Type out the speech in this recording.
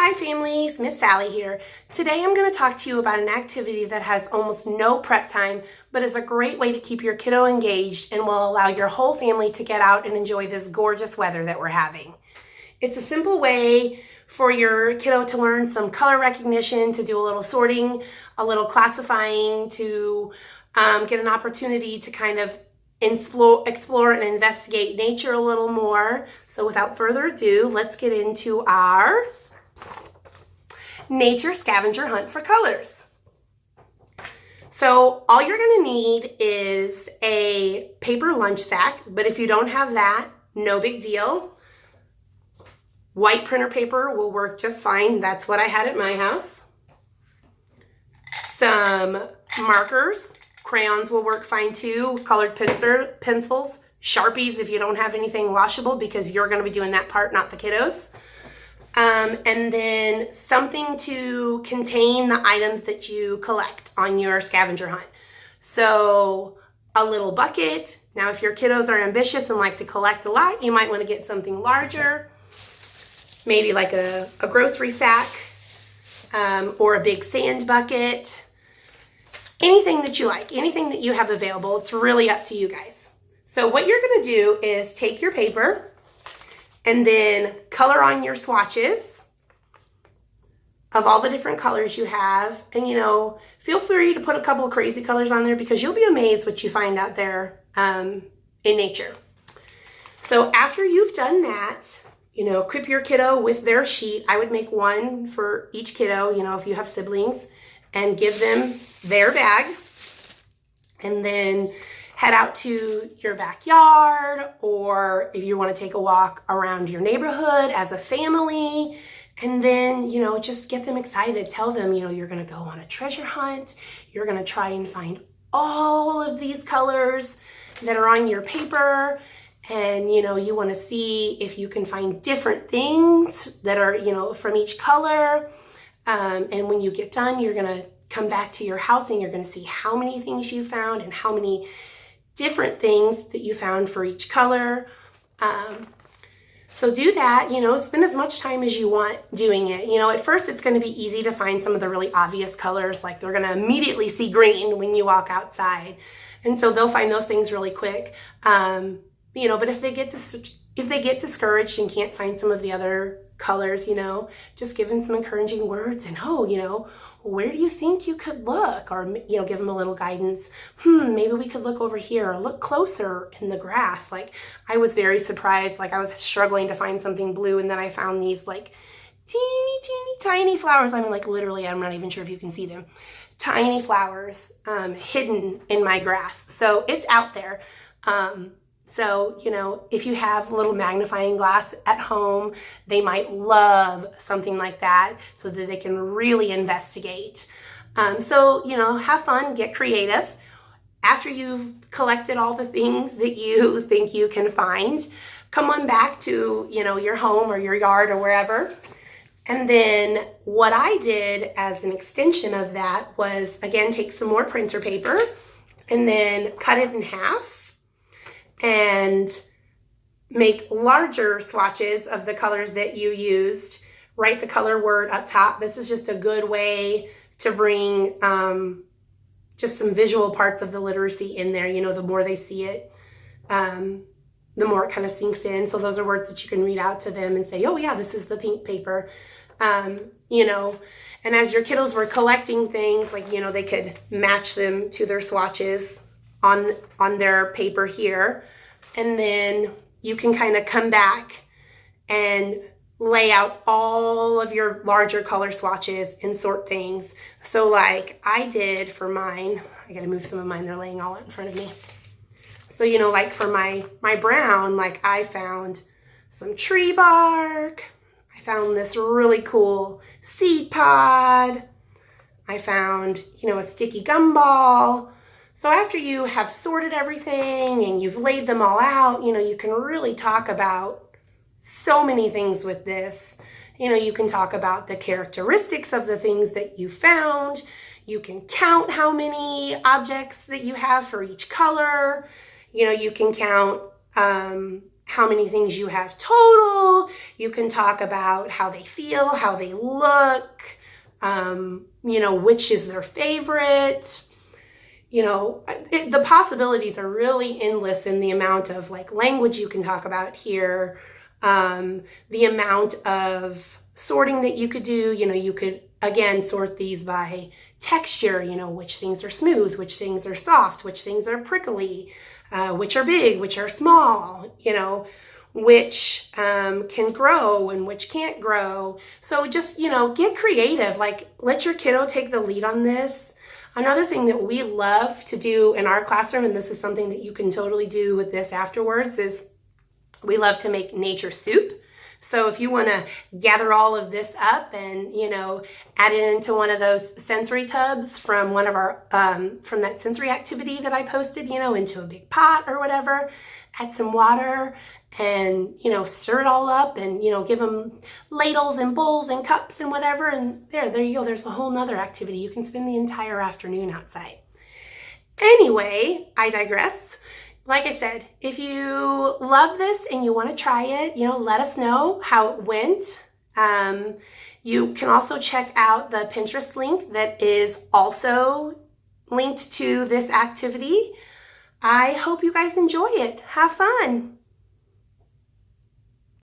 Hi families, Miss Sally here. Today I'm going to talk to you about an activity that has almost no prep time, but is a great way to keep your kiddo engaged and will allow your whole family to get out and enjoy this gorgeous weather that we're having. It's a simple way for your kiddo to learn some color recognition, to do a little sorting, a little classifying, to get an opportunity to kind of explore and investigate nature a little more. So without further ado, let's get into our nature scavenger hunt for colors. So all you're going to need is a paper lunch sack, but if you don't have that, no big deal. White printer paper will work just fine. That's what I had at my house. Some markers, crayons will work fine too, colored pencils, Sharpies if you don't have anything washable because you're going to be doing that part, not the kiddos. And then something to contain the items that you collect on your scavenger hunt. So a little bucket. Now, if your kiddos are ambitious and like to collect a lot, you might want to get something larger. Maybe like a grocery sack or a big sand bucket. Anything that you like, anything that you have available. It's really up to you guys. So what you're going to do is take your paper and then color on your swatches of all the different colors you have. And, feel free to put a couple of crazy colors on there because you'll be amazed what you find out there in nature. So after you've done that, equip your kiddo with their sheet. I would make one for each kiddo, if you have siblings, and give them their bag. And then head out to your backyard, or if you want to take a walk around your neighborhood as a family, and then, just get them excited. Tell them, you're going to go on a treasure hunt. You're going to try and find all of these colors that are on your paper. And, you want to see if you can find different things that are, from each color. And when you get done, you're going to come back to your house and you're going to see how many things you found and how many different things that you found for each color. So do that, spend as much time as you want doing it. At first it's going to be easy to find some of the really obvious colors, like they're going to immediately see green when you walk outside. And so they'll find those things really quick. But if they get discouraged and can't find some of the other colors, just give them some encouraging words and, where do you think you could look? Or, give them a little guidance. Maybe we could look over here or look closer in the grass. Like, I was very surprised. Like, I was struggling to find something blue, and then I found these, like, teeny tiny flowers. I mean, like, literally, I'm not even sure if you can see them. Tiny flowers hidden in my grass. So it's out there. So, if you have a little magnifying glass at home, they might love something like that so that they can really investigate. So, have fun, get creative. After you've collected all the things that you think you can find, come on back to, your home or your yard or wherever. And then what I did as an extension of that was, again, take some more printer paper and then cut it in half. And make larger swatches of the colors that you used. Write the color word up top. This is just a good way to bring just some visual parts of the literacy in there. The more they see it, the more it kind of sinks in. So those are words that you can read out to them and say, oh yeah, this is the pink paper. And as your kiddos were collecting things, like, they could match them to their swatches on their paper here. And then you can kind of come back and lay out all of your larger color swatches and sort things. So like I did for mine, I gotta move some of mine, they're laying all out in front of me. So, like for my brown, like I found some tree bark. I found this really cool seed pod. I found, a sticky gumball. So after you have sorted everything and you've laid them all out, you can really talk about so many things with this. You can talk about the characteristics of the things that you found. You can count how many objects that you have for each color. You can count how many things you have total. You can talk about how they feel, how they look, you know, which is their favorite. You know, the possibilities are really endless in the amount of like language you can talk about here, the amount of sorting that you could do. You know, you could, again, sort these by texture, you know, which things are smooth, which things are soft, which things are prickly, which are big, which are small, you know, which can grow and which can't grow. So just, you know, get creative, like let your kiddo take the lead on this. Another thing that we love to do in our classroom, and this is something that you can totally do with this afterwards, is we love to make nature soup. So if you want to gather all of this up and, you know, add it into one of those sensory tubs from one of our, from that sensory activity that I posted, you know, into a big pot or whatever, add some water and, you know, stir it all up and, you know, give them ladles and bowls and cups and whatever. And there you go. There's a whole nother activity. You can spend the entire afternoon outside. Anyway, I digress. Like I said, if you love this and you want to try it, you know, let us know how it went. You can also check out the Pinterest link that is also linked to this activity. I hope you guys enjoy it. Have fun.